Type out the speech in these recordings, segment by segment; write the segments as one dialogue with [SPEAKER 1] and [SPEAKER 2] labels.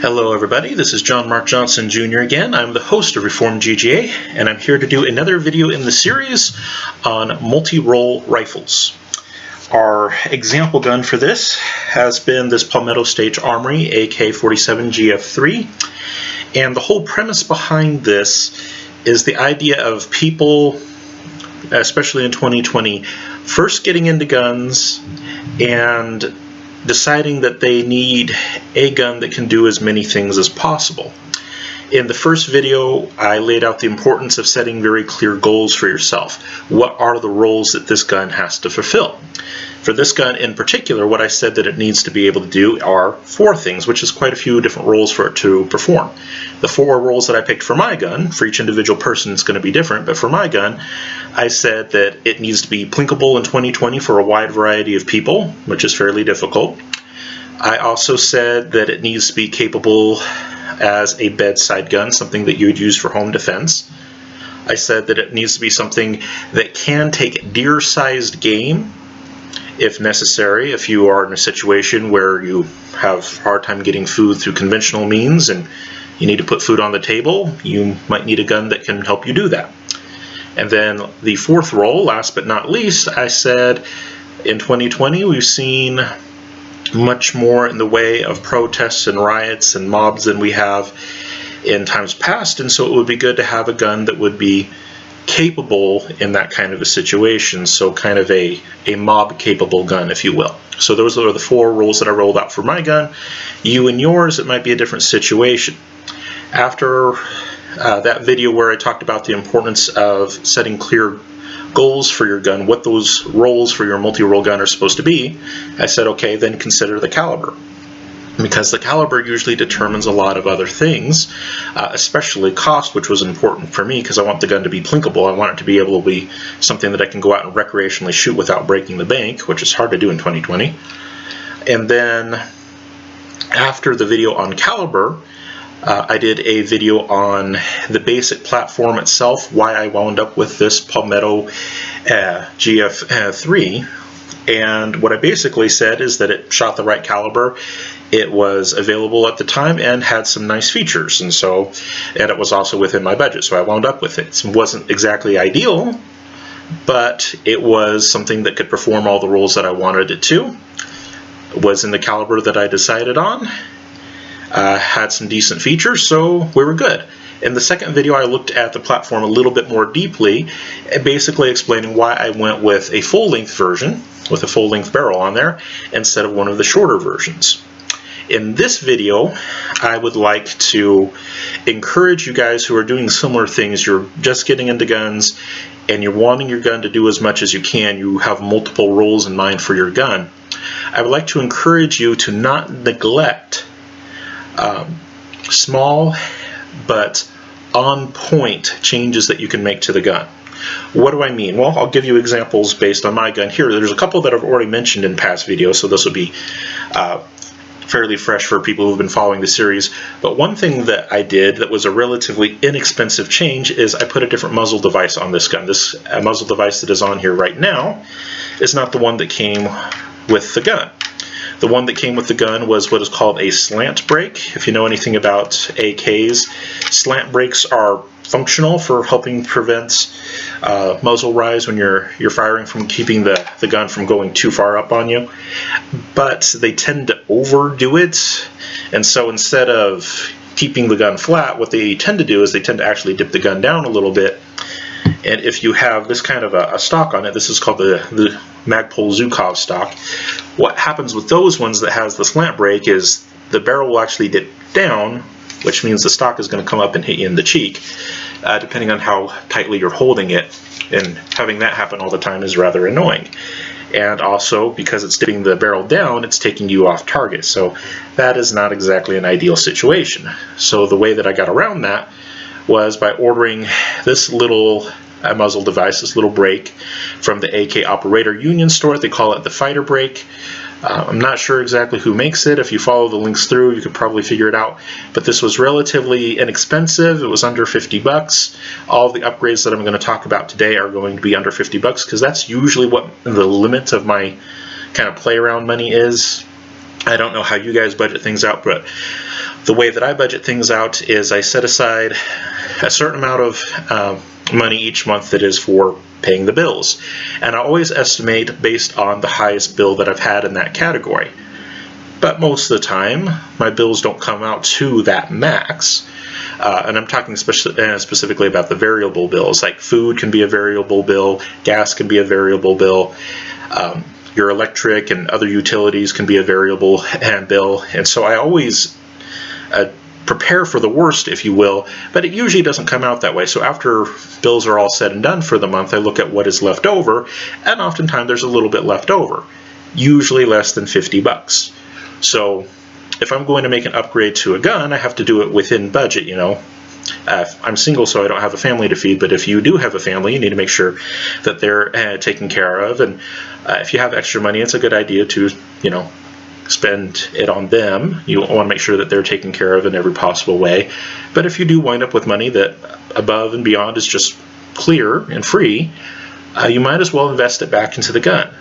[SPEAKER 1] Hello everybody, this is John Mark Johnson Jr. again. I'm the host of Reformed GGA, and I'm here to do another video in the series on multi-role rifles. Our example gun for this has been this Palmetto Stage Armory AK-47 GF3, and the whole premise behind this is the idea of people, especially in 2020, first getting into guns and deciding that they need a gun that can do as many things as possible. In the first video, I laid out the importance of setting very clear goals for yourself. What are the roles that this gun has to fulfill? For this gun in particular, what I said that it needs to be able to do are 4 things, which is quite a few different roles for it to perform. The 4 roles that I picked for my gun, for each individual person it's going to be different, but for my gun, I said that it needs to be plinkable in 2020 for a wide variety of people, which is fairly difficult. I also said that it needs to be capable as a bedside gun, something that you would use for home defense. I said that it needs to be something that can take deer-sized game if necessary. If you are in a situation where you have a hard time getting food through conventional means and you need to put food on the table, you might need a gun that can help you do that. And then the 4th role, last but not least, I said in 2020 we've seen much more in the way of protests and riots and mobs than we have in times past, and so it would be good to have a gun that would be capable in that kind of a situation, so kind of a mob capable gun, if you will. So those are the 4 rules that I rolled out for my gun. You and yours, it might be a different situation. After that video where I talked about the importance of setting clear goals for your gun, what those roles for your multi-role gun are supposed to be, I said, okay, then consider the caliber. Because the caliber usually determines a lot of other things, especially cost, which was important for me because I want the gun to be plinkable. I want it to be able to be something that I can go out and recreationally shoot without breaking the bank, which is hard to do in 2020. And then after the video on caliber, I did a video on the basic platform itself, why I wound up with this Palmetto GF3. And what I basically said is that it shot the right caliber, it was available at the time, and had some nice features, and it was also within my budget, so I wound up with it. It wasn't exactly ideal, but it was something that could perform all the roles that I wanted it to. It was in the caliber that I decided on, had some decent features, so we were good. In the second video, I looked at the platform a little bit more deeply, basically explaining why I went with a full-length version, with a full-length barrel on there, instead of one of the shorter versions. In this video, I would like to encourage you guys who are doing similar things. You're just getting into guns, and you're wanting your gun to do as much as you can. You have multiple roles in mind for your gun. I would like to encourage you to not neglect small but on-point changes that you can make to the gun. What do I mean? Well, I'll give you examples based on my gun here. There's a couple that I've already mentioned in past videos, so this will be fairly fresh for people who've been following the series. But one thing that I did that was a relatively inexpensive change is I put a different muzzle device on this gun. This muzzle device that is on here right now is not the one that came with the gun. The one that came with the gun was what is called a slant brake. If you know anything about AKs, slant brakes are functional for helping prevent muzzle rise when you're firing, from keeping the gun from going too far up on you. But they tend to overdo it, and so instead of keeping the gun flat, what they tend to do is they tend to actually dip the gun down a little bit. And if you have this kind of a stock on it, this is called the Magpul Zhukov stock. What happens with those ones that has the slant brake is the barrel will actually dip down, which means the stock is going to come up and hit you in the cheek, depending on how tightly you're holding it. And having that happen all the time is rather annoying. And also, because it's dipping the barrel down, it's taking you off target. So that is not exactly an ideal situation. So the way that I got around that was by ordering this little muzzle device, this little brake, from the AK Operator Union store. They call it the Fighter Brake. I'm not sure exactly who makes it. If you follow the links through, you could probably figure it out. But this was relatively inexpensive. It was under 50 bucks. All of the upgrades that I'm going to talk about today are going to be under 50 bucks because that's usually what the limit of my kind of play around money is. I don't know how you guys budget things out, but the way that I budget things out is I set aside a certain amount of money each month that is for paying the bills. And I always estimate based on the highest bill that I've had in that category. But most of the time, my bills don't come out to that max. And I'm talking specifically about the variable bills, like food can be a variable bill, gas can be a variable bill, your electric and other utilities can be a variable bill. And so I always prepare for the worst, if you will, but it usually doesn't come out that way. So after bills are all said and done for the month, I look at what is left over, and oftentimes there's a little bit left over, usually less than 50 bucks. So if I'm going to make an upgrade to a gun, I have to do it within budget, you know. I'm single, so I don't have a family to feed, but if you do have a family, you need to make sure that they're taken care of. And if you have extra money, it's a good idea to, you know, spend it on them. You want to make sure that they're taken care of in every possible way. But if you do wind up with money that above and beyond is just clear and free, you might as well invest it back into the gun.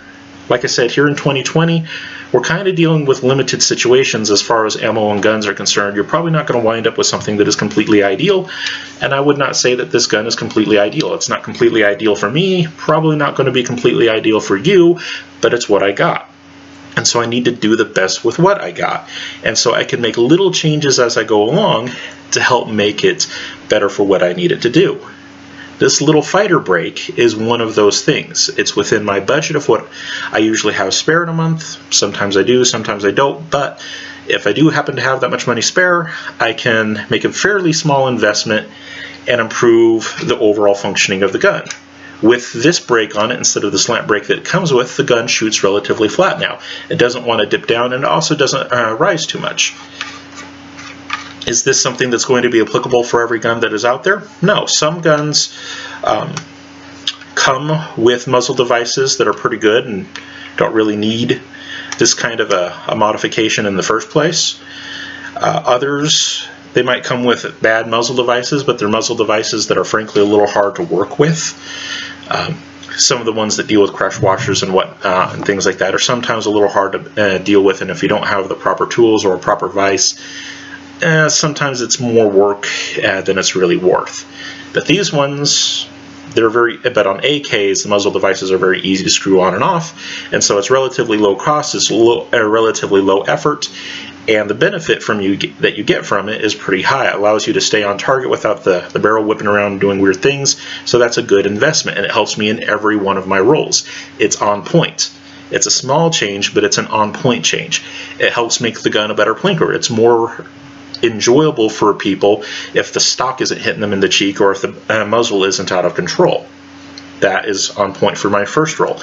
[SPEAKER 1] Like I said, here in 2020, we're kind of dealing with limited situations as far as ammo and guns are concerned. You're probably not going to wind up with something that is completely ideal, and I would not say that this gun is completely ideal. It's not completely ideal for me, probably not going to be completely ideal for you, but it's what I got. And so I need to do the best with what I got. And so I can make little changes as I go along to help make it better for what I need it to do. This little fighter break is one of those things. It's within my budget of what I usually have spare in a month. Sometimes I do, sometimes I don't, but if I do happen to have that much money spare, I can make a fairly small investment and improve the overall functioning of the gun. With this brake on it, instead of the slant brake that it comes with, the gun shoots relatively flat now. It doesn't want to dip down, and it also doesn't rise too much. Is this something that's going to be applicable for every gun that is out there? No. Some guns come with muzzle devices that are pretty good and don't really need this kind of a modification in the first place. Others, they might come with bad muzzle devices, but they're muzzle devices that are frankly a little hard to work with. Some of the ones that deal with crush washers and and things like that are sometimes a little hard to deal with, and if you don't have the proper tools or a proper vise, sometimes it's more work than it's really worth. But these ones, but on AKs, the muzzle devices are very easy to screw on and off, and so it's relatively low cost, it's relatively low effort, and the benefit that you get from it is pretty high. It allows you to stay on target without the barrel whipping around and doing weird things, so that's a good investment, and it helps me in every one of my rolls. It's on point. It's a small change, but it's an on-point change. It helps make the gun a better plinker. It's more enjoyable for people if the stock isn't hitting them in the cheek or if the muzzle isn't out of control. That is on point for my first roll.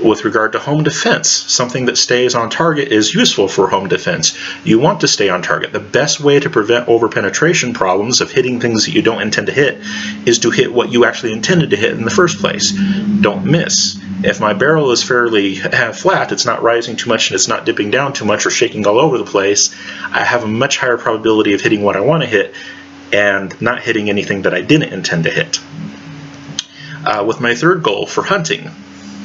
[SPEAKER 1] With regard to home defense, something that stays on target is useful for home defense. You want to stay on target. The best way to prevent overpenetration problems of hitting things that you don't intend to hit is to hit what you actually intended to hit in the first place. Don't miss. If my barrel is fairly flat, it's not rising too much and it's not dipping down too much or shaking all over the place, I have a much higher probability of hitting what I want to hit and not hitting anything that I didn't intend to hit. With my third goal, for hunting.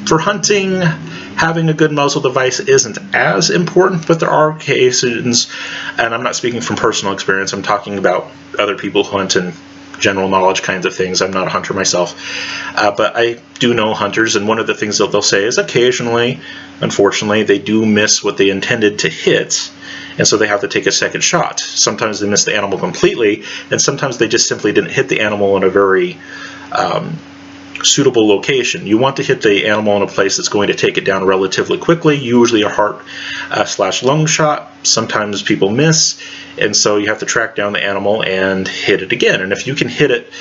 [SPEAKER 1] For hunting, having a good muzzle device isn't as important, but there are occasions, and I'm not speaking from personal experience, I'm talking about other people who hunt and general knowledge kinds of things. I'm not a hunter myself, but I do know hunters, and one of the things that they'll say is occasionally, unfortunately, they do miss what they intended to hit, and so they have to take a second shot. Sometimes they miss the animal completely, and sometimes they just simply didn't hit the animal in a very suitable location. You want to hit the animal in a place that's going to take it down relatively quickly, usually a heart / lung shot. Sometimes people miss, and so you have to track down the animal and hit it again. And if you can hit it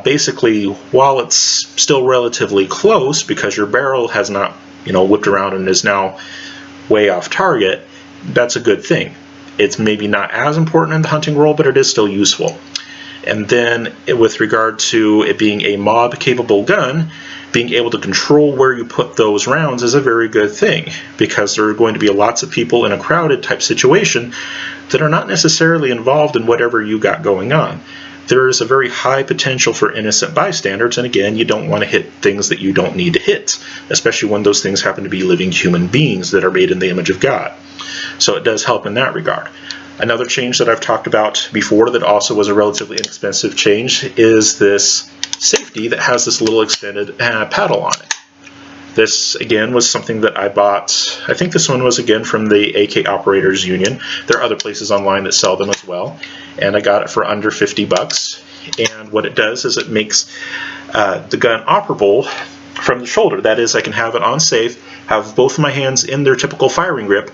[SPEAKER 1] basically while it's still relatively close, because your barrel has not, whipped around and is now way off target, that's a good thing. It's maybe not as important in the hunting role, but it is still useful. And then with regard to it being a mob-capable gun, being able to control where you put those rounds is a very good thing, because there are going to be lots of people in a crowded type situation that are not necessarily involved in whatever you got going on. there is a very high potential for innocent bystanders, and again, you don't want to hit things that you don't need to hit, especially when those things happen to be living human beings that are made in the image of God. So it does help in that regard. Another change that I've talked about before that also was a relatively inexpensive change is this safety that has this little extended paddle on it. This, again, was something that I bought. I think this one was, again, from the AK Operators Union. There are other places online that sell them as well. And I got it for under 50 bucks. And what it does is it makes the gun operable from the shoulder. That is, I can have it on safe, have both of my hands in their typical firing grip,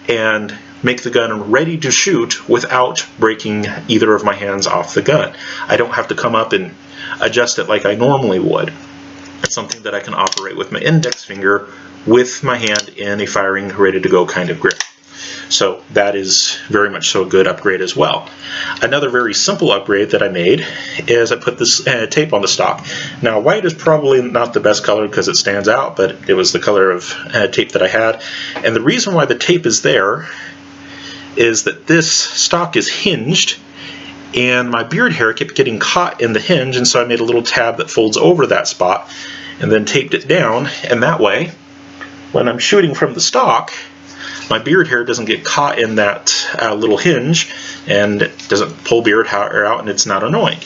[SPEAKER 1] and make the gun ready to shoot without breaking either of my hands off the gun. I don't have to come up and adjust it like I normally would. It's something that I can operate with my index finger with my hand in a firing ready to go kind of grip. So that is very much so a good upgrade as well. Another very simple upgrade that I made is I put this tape on the stock. Now white is probably not the best color because it stands out, but it was the color of tape that I had. And the reason why the tape is there is that this stock is hinged, and my beard hair kept getting caught in the hinge, and so I made a little tab that folds over that spot and then taped it down, and that way when I'm shooting from the stock, my beard hair doesn't get caught in that little hinge and doesn't pull beard hair out, and it's not annoying.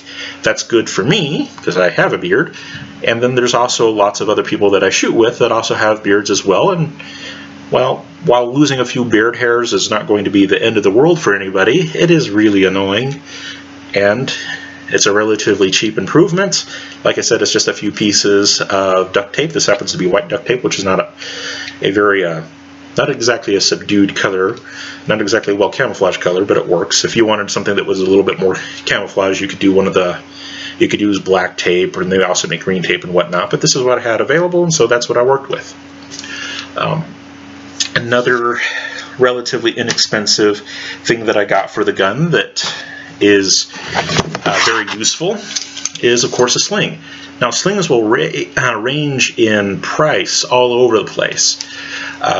[SPEAKER 1] That's good for me because I have a beard, and then there's also lots of other people that I shoot with that also have beards as well, and well, while losing a few beard hairs is not going to be the end of the world for anybody, it is really annoying, and it's a relatively cheap improvement. Like I said, it's just a few pieces of duct tape. This happens to be white duct tape, which is not a very, not exactly a subdued color, not exactly a well camouflaged color, but it works. If you wanted something that was a little bit more camouflage, you could do you could use black tape, or they also make green tape and whatnot, but this is what I had available, and so that's what I worked with. Another relatively inexpensive thing that I got for the gun that is very useful is, of course, a sling. Now, slings will range in price all over the place.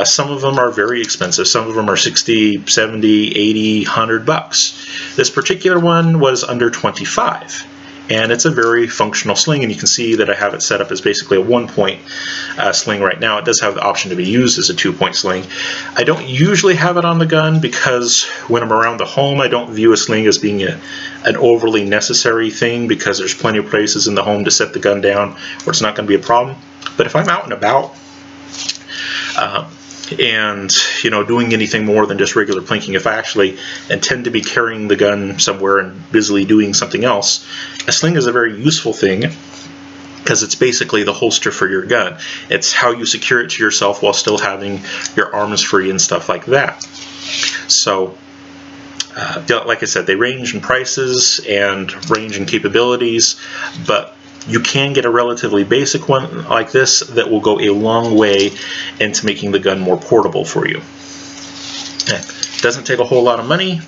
[SPEAKER 1] Some of them are very expensive. Some of them are 60, 70, 80, 100 bucks. This particular one was under 25. And it's a very functional sling, and you can see that I have it set up as basically a 1-point sling right now. It does have the option to be used as a 2-point sling. I don't usually have it on the gun because when I'm around the home, I don't view a sling as being an overly necessary thing, because there's plenty of places in the home to set the gun down where it's not going to be a problem. But if I'm out and about, and doing anything more than just regular plinking, if I actually intend to be carrying the gun somewhere and busily doing something else, a sling is a very useful thing because it's basically the holster for your gun. It's how you secure it to yourself while still having your arms free and stuff like that. So like I said, they range in prices and range in capabilities, but you can get a relatively basic one like this that will go a long way into making the gun more portable for you. It doesn't take a whole lot of money,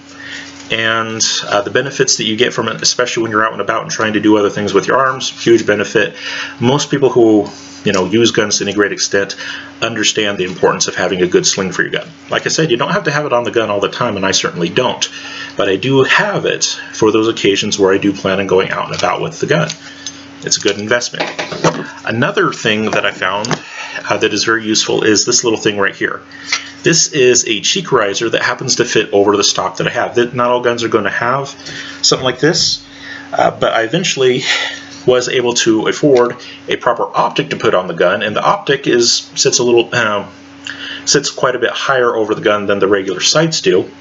[SPEAKER 1] and the benefits that you get from it, especially when you're out and about and trying to do other things with your arms, huge benefit. Most people who use guns to any great extent understand the importance of having a good sling for your gun. Like I said, you don't have to have it on the gun all the time, and I certainly don't, but I do have it for those occasions where I do plan on going out and about with the gun. It's a good investment. Another thing that I found that is very useful is this little thing right here. This is a cheek riser that happens to fit over the stock that I have. Not all guns are going to have something like this, but I eventually was able to afford a proper optic to put on the gun, and the optic sits quite a bit higher over the gun than the regular sights do.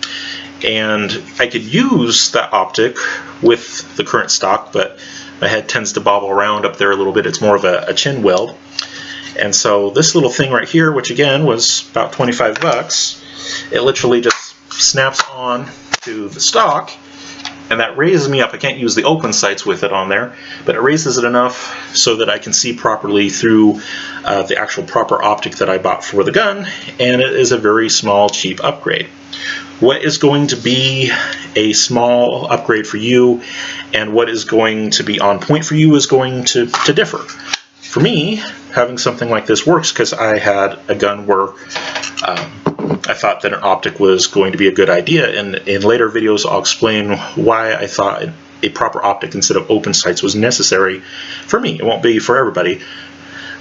[SPEAKER 1] And I could use that optic with the current stock, but my head tends to bobble around up there a little bit. It's more of a chin weld. And so this little thing right here, which again was about 25 bucks, it literally just snaps on to the stock, and that raises me up. I can't use the open sights with it on there, but it raises it enough so that I can see properly through the actual proper optic that I bought for the gun, and it is a very small, cheap upgrade. What is going to be a small upgrade for you and what is going to be on point for you is going to differ. For me, having something like this works because I had a gun where I thought that an optic was going to be a good idea, and in later videos I'll explain why I thought a proper optic instead of open sights was necessary for me. It won't be for everybody,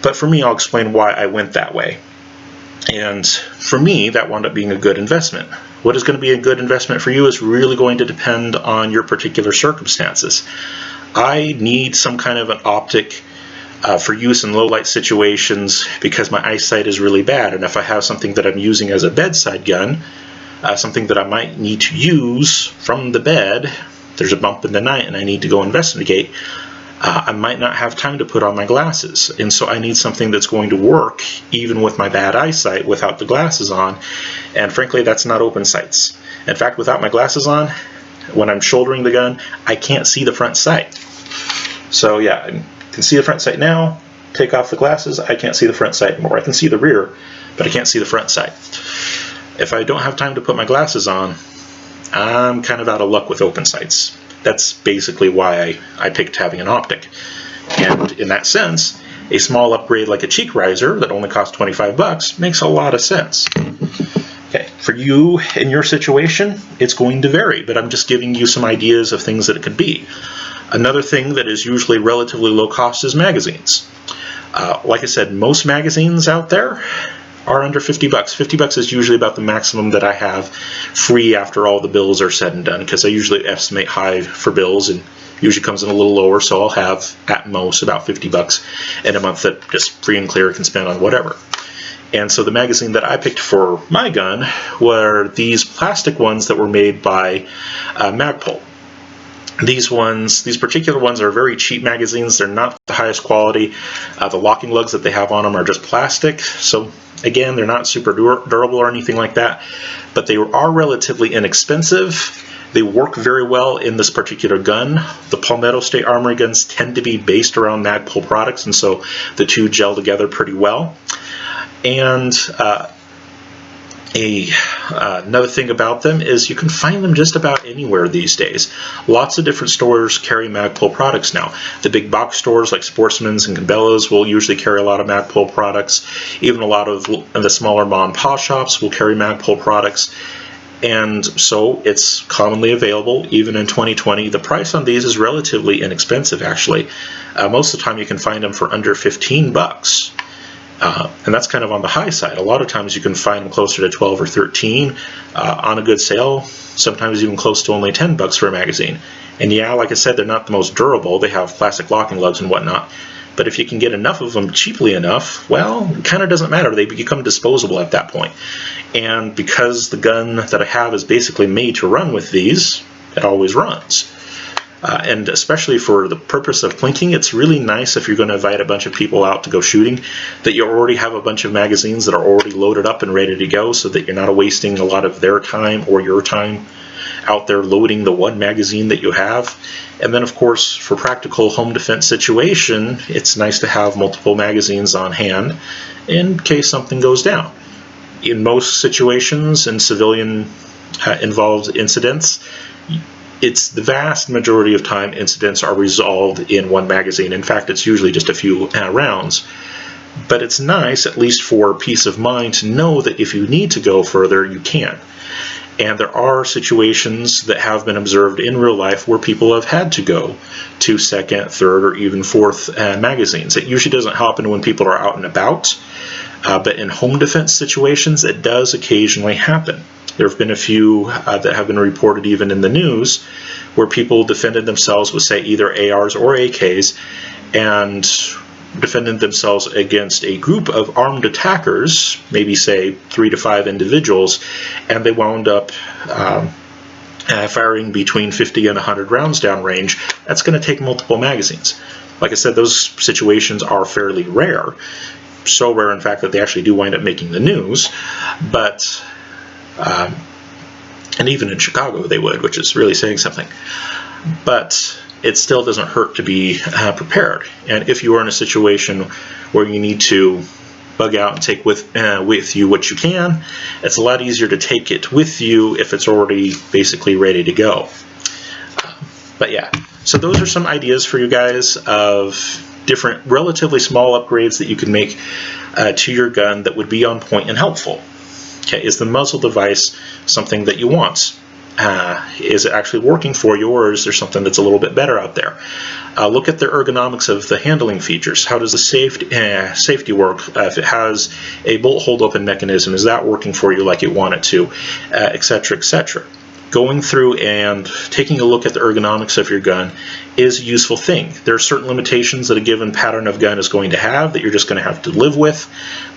[SPEAKER 1] but for me, I'll explain why I went that way. And for me, that wound up being a good investment. What is going to be a good investment for you is really going to depend on your particular circumstances. I need some kind of an optic for use in low light situations because my eyesight is really bad, and if I have something that I'm using as a bedside gun, something that I might need to use from the bed, there's a bump in the night and I need to go investigate, I might not have time to put on my glasses, and so I need something that's going to work even with my bad eyesight without the glasses on, and frankly that's not open sights. In fact, without my glasses on, when I'm shouldering the gun, I can't see the front sight. So yeah, I can see the front sight now, take off the glasses, I can't see the front sight anymore. I can see the rear, but I can't see the front sight. If I don't have time to put my glasses on, I'm kind of out of luck with open sights. That's basically why I picked having an optic. And in that sense, a small upgrade like a cheek riser that only costs 25 bucks makes a lot of sense. Okay, for you in your situation, it's going to vary, but I'm just giving you some ideas of things that it could be. Another thing that is usually relatively low cost is magazines. Like I said, most magazines out there are under 50 bucks. 50 bucks is usually about the maximum that I have free after all the bills are said and done, because I usually estimate high for bills and usually comes in a little lower, so I'll have at most about 50 bucks in a month that just free and clear can spend on whatever. And so the magazine that I picked for my gun were these plastic ones that were made by Magpul. These particular ones are very cheap magazines. They're not the highest quality. The locking lugs that they have on them are just plastic. So again, they're not super durable or anything like that, but they are relatively inexpensive. They work very well in this particular gun. The Palmetto State Armory guns tend to be based around Magpul products, and so the two gel together pretty well. And another thing about them is you can find them just about anywhere these days. Lots of different stores carry Magpul products now. The big box stores like Sportsman's and Cabela's will usually carry a lot of Magpul products. Even a lot of the smaller mom and pop shops will carry Magpul products. And so it's commonly available even in 2020. The price on these is relatively inexpensive actually. Most of the time you can find them for under 15 bucks. And that's kind of on the high side. A lot of times you can find them closer to 12 or 13 on a good sale, sometimes even close to only 10 bucks for a magazine. And yeah, like I said, they're not the most durable. They have plastic locking lugs and whatnot. But if you can get enough of them cheaply enough, well, it kind of doesn't matter. They become disposable at that point. And because the gun that I have is basically made to run with these, it always runs. And especially for the purpose of plinking, it's really nice if you're going to invite a bunch of people out to go shooting that you already have a bunch of magazines that are already loaded up and ready to go, so that you're not wasting a lot of their time or your time out there loading the one magazine that you have. And then of course, for practical home defense situation, it's nice to have multiple magazines on hand in case something goes down. In most situations, in civilian involved incidents, it's the vast majority of time incidents are resolved in one magazine. In fact, it's usually just a few rounds. But it's nice, at least for peace of mind, to know that if you need to go further, you can. And there are situations that have been observed in real life where people have had to go to second, third, or even fourth magazines. It usually doesn't happen when people are out and about, but in home defense situations, it does occasionally happen. There have been a few that have been reported even in the news where people defended themselves with, say, either ARs or AKs and defended themselves against a group of armed attackers, maybe say 3 to 5 individuals, and they wound up firing between 50 and 100 rounds downrange. That's going to take multiple magazines. Like I said, those situations are fairly rare. So rare, in fact, that they actually do wind up making the news. But and even in Chicago they would, which is really saying something. But it still doesn't hurt to be prepared. And if you are in a situation where you need to bug out and take with you what you can, it's a lot easier to take it with you if it's already basically ready to go. But yeah, so those are some ideas for you guys of different relatively small upgrades that you can make to your gun that would be on point and helpful. Okay, is the muzzle device something that you want? Is it actually working for you, or is there something that's a little bit better out there? Look at the ergonomics of the handling features. How does the safety work? If it has a bolt hold open mechanism, is that working for you like you want it to, etc., etc. Going through and taking a look at the ergonomics of your gun is a useful thing. There are certain limitations that a given pattern of gun is going to have that you're just going to have to live with,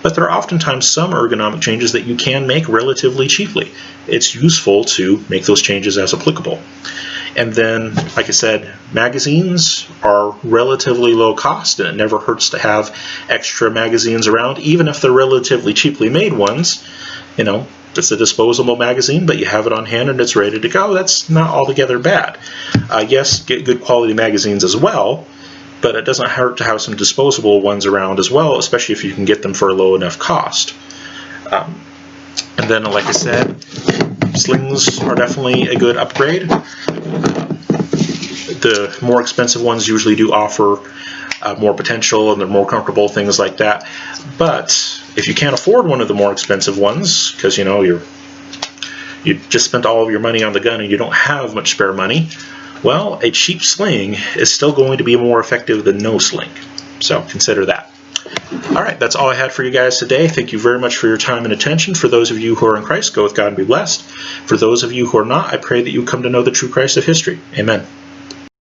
[SPEAKER 1] but there are oftentimes some ergonomic changes that you can make relatively cheaply. It's useful to make those changes as applicable. And then, like I said, magazines are relatively low cost, and it never hurts to have extra magazines around, even if they're relatively cheaply made ones. You know, it's a disposable magazine, but you have it on hand and it's ready to go. That's not altogether bad. Yes, get good quality magazines as well, but it doesn't hurt to have some disposable ones around as well, especially if you can get them for a low enough cost. And then, like I said, slings are definitely a good upgrade. The more expensive ones usually do offer more potential, and they're more comfortable, things like that. But if you can't afford one of the more expensive ones, because you know you just spent all of your money on the gun and you don't have much spare money, well, a cheap sling is still going to be more effective than no sling. So consider that. Alright, that's all I had for you guys today. Thank you very much for your time and attention. For those of you who are in Christ, go with God and be blessed. For those of you who are not, I pray that you come to know the true Christ of history. Amen.